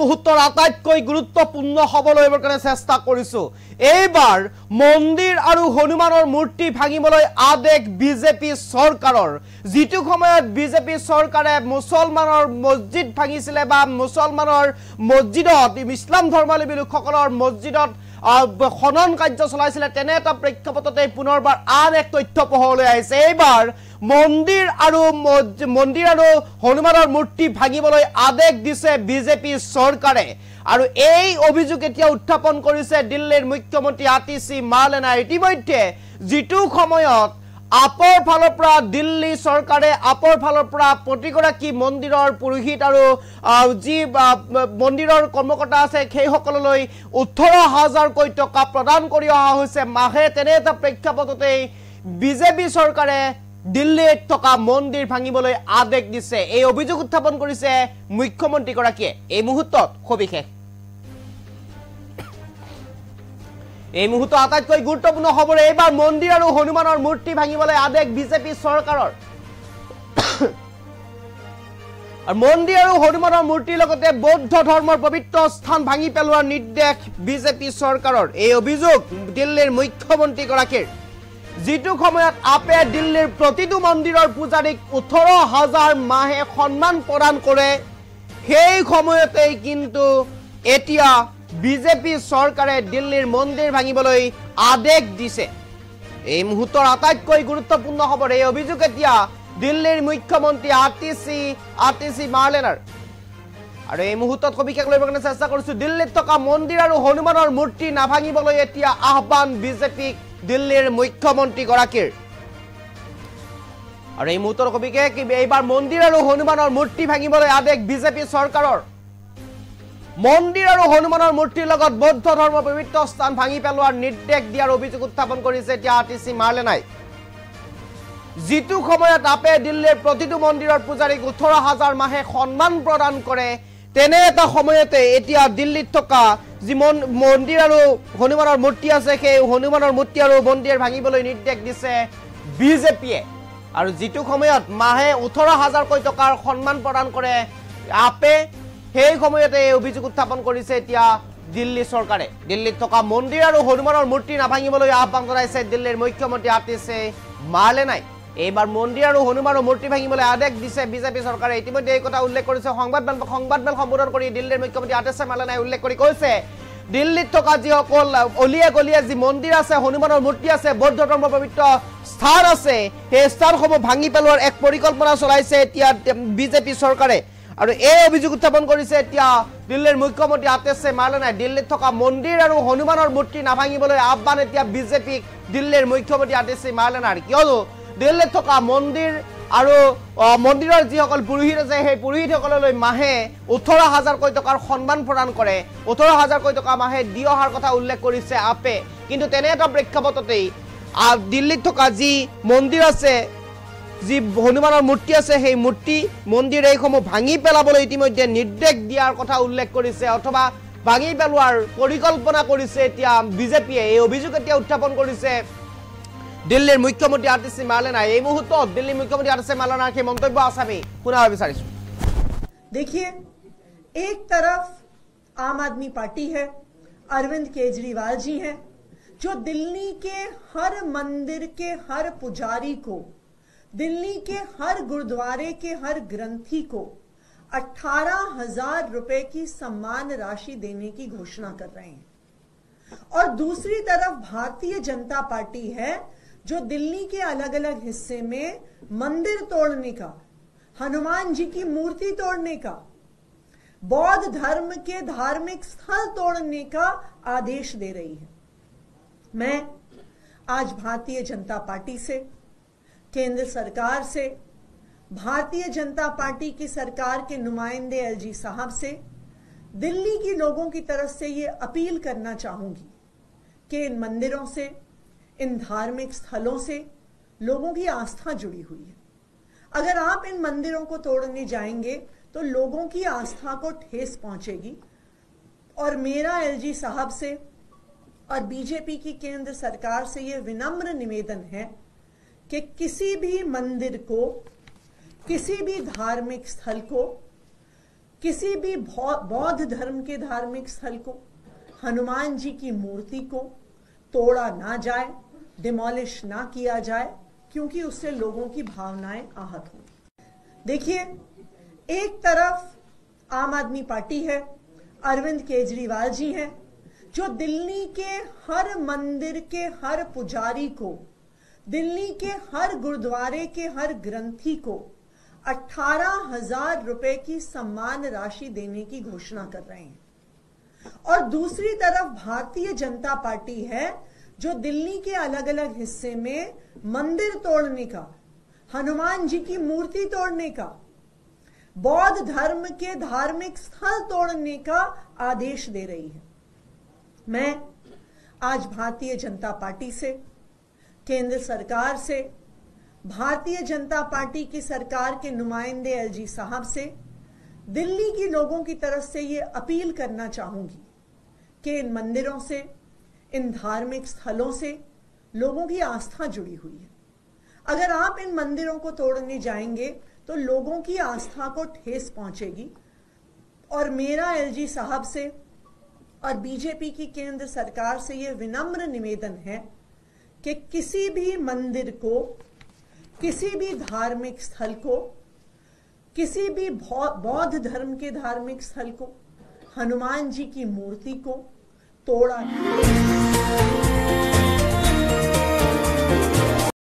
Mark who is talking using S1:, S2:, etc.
S1: মুহূৰ্তৰ আটাইতকৈ গুৰুত্বপূৰ্ণ খবৰ লবৰ কাৰণে চেষ্টা কৰিছো। এইবাৰ মন্দিৰ আৰু হনুমানৰ মূৰ্তি ভাঙিবলৈ আদেশ বিজেপি চৰকাৰৰ। যিটো সময়ত বিজেপি চৰকাৰে মুছলমানৰ মছজিদ ভাঙিছিলে বা মুছলমানৰ মছজিদত ইছলাম ধৰ্মাৱলম্বী লোকসকলৰ মছজিদত খনন কাৰ্য চলাইছিলে, তেনে এটা প্ৰেক্ষাপটতে পুনৰবাৰ আন এক তথ্য পোহৰলৈ আহিছে। এইবাৰ মন্দিৰ আৰু হনুমানৰ মূৰ্তি ভাঙিবলৈ আদেশ দিছে বিজেপি চৰকাৰে। আৰু এই অভিযোগ এতিয়া উত্থাপন কৰিছে দিল্লীৰ মুখ্যমন্ত্ৰী আতিশী মাৰ্লেনাই। ইতিমধ্যে যিটো সময়ত আপৰ ফালৰ পৰা দিল্লী চৰকাৰে আপৰ ফালৰ পৰা প্ৰতিগৰাকী মন্দিৰৰ পুৰোহিত আৰু যি মন্দিৰৰ কৰ্মকৰ্তা আছে সেইসকললৈ 18,000কৈ টকা প্ৰদান কৰি অহা হৈছে মাহে, তেনে এটা প্ৰেক্ষাপটতে বিজেপি চৰকাৰে দিল্লীত থকা মন্দিৰ ভাঙিবলৈ আদেশ দিছে। এই অভিযোগ উত্থাপন কৰিছে মুখ্যমন্ত্ৰীগৰাকীয়ে। এই মুহূৰ্তত সবিশেষ এই মুহূৰ্তত আটাইতকৈ গুৰুত্বপূৰ্ণ খবৰ, এইবাৰ মন্দিৰ আৰু হনুমানৰ মূৰ্তি ভাঙিবলৈ আদেশ বিজেপি চৰকাৰৰ। আৰু মন্দিৰ আৰু হনুমানৰ মূৰ্তিৰ লগতে বৌদ্ধ ধৰ্মৰ পবিত্ৰ স্থান ভাঙি পেলোৱাৰ নিৰ্দেশ বিজেপি চৰকাৰৰ। এই অভিযোগ দিল্লীৰ মুখ্যমন্ত্ৰীগৰাকীৰ। যিটো সময়ত আপে দিল্লীৰ প্ৰতিটো মন্দিৰৰ পূজাৰীক 18,000 মাহে সন্মান প্ৰদান কৰে, সেই সময়তেই কিন্তু এতিয়া বিজেপি চৰকাৰে দিল্লীৰ মন্দিৰ ভাঙিবলৈ আদেশ দিছে। এই মুহূৰ্তৰ আটাইতকৈ গুৰুত্বপূৰ্ণ খবৰ, এই অভিযোগ এতিয়া দিল্লীৰ মুখ্যমন্ত্ৰী আতিশী মাৰ্লেনাৰ। আৰু এই মুহূৰ্তত সবিশেষ লবৰ কাৰণে চেষ্টা কৰিছো। দিল্লীত থকা মন্দিৰ আৰু হনুমানৰ মূৰ্তি নাভাঙিবলৈ এতিয়া আহ্বান বিজেপিক দিল্লীৰ মুখ্যমন্ত্ৰীগৰাকীৰ। আৰু এই মুহূৰ্তৰ সবিশেষ, এইবাৰ মন্দিৰ আৰু হনুমানৰ মূৰ্তি ভাঙিবলৈ আদেশ বিজেপি চৰকাৰৰ। মন্দিৰ আৰু হনুমানৰ মূৰ্তিৰ লগত বৌদ্ধ ধৰ্মৰ পবিত্ৰ স্থান ভাঙি পেলোৱাৰ নিৰ্দেশ দিয়াৰ অভিযোগ উত্থাপন কৰিছে এতিয়া আতিশী মাৰ্লেনাই। যিটো সময়ত আপে দিল্লীৰ প্ৰতিটো মন্দিৰৰ পূজাৰীক 18,000 মাহে সন্মান প্ৰদান কৰে, তেনে এটা সময়তে এতিয়া দিল্লীত থকা যি মন্দিৰ আৰু হনুমানৰ মূৰ্তি আছে, সেই হনুমানৰ মূৰ্তি আৰু মন্দিৰ ভাঙিবলৈ নিৰ্দেশ দিছে বিজেপিয়ে। আৰু যিটো সময়ত মাহে 18,000কৈ টকাৰ সন্মান প্ৰদান কৰে আপে, সেই সময়তে এই অভিযোগ উত্থাপন কৰিছে এতিয়া দিল্লী চৰকাৰে। দিল্লীত থকা মন্দিৰ আৰু হনুমানৰ মূৰ্তি নাভাঙিবলৈ আহ্বান জনাইছে দিল্লীৰ মুখ্যমন্ত্ৰী আতিশী মাৰ্লেনাই। এইবাৰ মন্দিৰ আৰু হনুমানৰ মূৰ্তি ভাঙিবলৈ আদেশ দিছে বিজেপি চৰকাৰে। ইতিমধ্যে এই কথা উল্লেখ কৰিছে সংবাদমেল সম্বোধন কৰি দিল্লীৰ মুখ্যমন্ত্ৰী আতিশী মাৰ্লেনাই উল্লেখ কৰি কৈছে, দিল্লীত থকা যিসকল অলিয়ে গলিয়ে যি মন্দিৰ আছে, হনুমানৰ মূৰ্তি আছে, বৌদ্ধ ধৰ্মৰ পবিত্ৰ স্থান আছে, সেই স্থানসমূহ ভাঙি পেলোৱাৰ এক পৰিকল্পনা চলাইছে এতিয়া বিজেপি চৰকাৰে। আৰু এই অভিযোগ উত্থাপন কৰিছে এতিয়া দিল্লীৰ মুখ্যমন্ত্ৰী আতিশী মাৰ্লেনাই। দিল্লীত থকা মন্দিৰ আৰু হনুমানৰ মূৰ্তি নাভাঙিবলৈ আহ্বান এতিয়া বিজেপিক দিল্লীৰ মুখ্যমন্ত্ৰী আতিশী মাৰ্লেনাৰ। কিয়নো দিল্লীত থকা মন্দিৰ আৰু মন্দিৰৰ যিসকল পুৰোহিত আছে, সেই পুৰোহিতসকললৈ মাহে 18,000কৈ টকাৰ সন্মান প্ৰদান কৰে, 18,000কৈ টকা মাহে দি অহাৰ কথা উল্লেখ কৰিছে আপে। কিন্তু তেনে এটা প্ৰেক্ষাপটতেই দিল্লীত থকা যি মন্দিৰ আছে, যি হনুমানৰ মূৰ্তি আছে, সেই মূৰ্তি মন্দিৰ এইসমূহ ভাঙি পেলাবলৈ ইতিমধ্যে নিৰ্দেশ দিয়াৰ কথা উল্লেখ কৰিছে, অথবা ভাঙি পেলোৱাৰ পৰিকল্পনা কৰিছে এতিয়া বিজেপিয়ে। এই অভিযোগ এতিয়া উত্থাপন কৰিছে দিল্লীৰ মুখ্যমন্ত্ৰী আতিশী মাৰ্লেনাই। এই মুহূৰ্তত দিল্লীৰ মুখ্যমন্ত্ৰী আতিশী মাৰ্লেনাৰ সেই মন্তব্য আছে আমি শুনাব বিচাৰিছো।
S2: देखिए, एक तरफ आम आदमी पार्टी है, अरविंद केजरीवाल जी हैं, जो दिल्ली के हर मंदिर के हर पुजारी को, दिल्ली के हर गुरुद्वारे के हर ग्रंथी को 18,000 रुपए की सम्मान राशि देने की घोषणा कर रहे हैं। और दूसरी तरफ भारतीय जनता पार्टी है, जो दिल्ली के अलग अलग हिस्से में मंदिर तोड़ने का, हनुमान जी की मूर्ति तोड़ने का, बौद्ध धर्म के धार्मिक स्थल तोड़ने का आदेश दे रही है। मैं आज भारतीय जनता पार्टी से, केंद्र सरकार से, भारतीय जनता पार्टी की सरकार के नुमाइंदे एलजी साहब से, दिल्ली के लोगों की तरफ से ये अपील करना चाहूंगी कि इन मंदिरों से, इन धार्मिक स्थलों से लोगों की आस्था जुड़ी हुई है। अगर आप इन मंदिरों को तोड़ने जाएंगे तो लोगों की आस्था को ठेस पहुंचेगी। और मेरा एलजी साहब से और बीजेपी की केंद्र सरकार से यह विनम्र निवेदन है कि किसी भी मंदिर को, किसी भी धार्मिक स्थल को किसी भी बौद्ध धर्म के धार्मिक स्थल को, हनुमान जी की मूर्ति को तोड़ा ना जाए, डिमोलिश ना किया जाए, क्योंकि उससे लोगों की भावनाएं आहत होंगी। देखिए, एक तरफ आम आदमी पार्टी है, अरविंद केजरीवाल जी हैं, जो दिल्ली के हर मंदिर के हर पुजारी को, दिल्ली के हर गुरुद्वारे के हर ग्रंथी को 18,000 रुपए की सम्मान राशि देने की घोषणा कर रहे हैं। और दूसरी तरफ भारतीय जनता पार्टी है, जो दिल्ली के अलग अलग हिस्से में मंदिर तोड़ने का, हनुमान जी की मूर्ति तोड़ने का, बौद्ध धर्म के धार्मिक स्थल तोड़ने का आदेश दे रही है। मैं आज भारतीय जनता पार्टी से, केंद्र सरकार से, भारतीय जनता पार्टी की सरकार के नुमाइंदे एलजी साहब से, दिल्ली के लोगों की तरफ से ये अपील करना चाहूंगी कि इन मंदिरों से, इन धार्मिक स्थलों से लोगों की आस्था जुड़ी हुई है। अगर आप इन मंदिरों को तोड़ने जाएंगे तो लोगों की आस्था को ठेस पहुंचेगी। और मेरा एलजी साहब से और बीजेपी की केंद्र सरकार से यह विनम्र निवेदन है कि किसी भी मंदिर को, किसी भी धार्मिक स्थल को, किसी भी बौद्ध धर्म के धार्मिक स्थल को, हनुमान जी की मूर्ति को तोड़ा नहीं।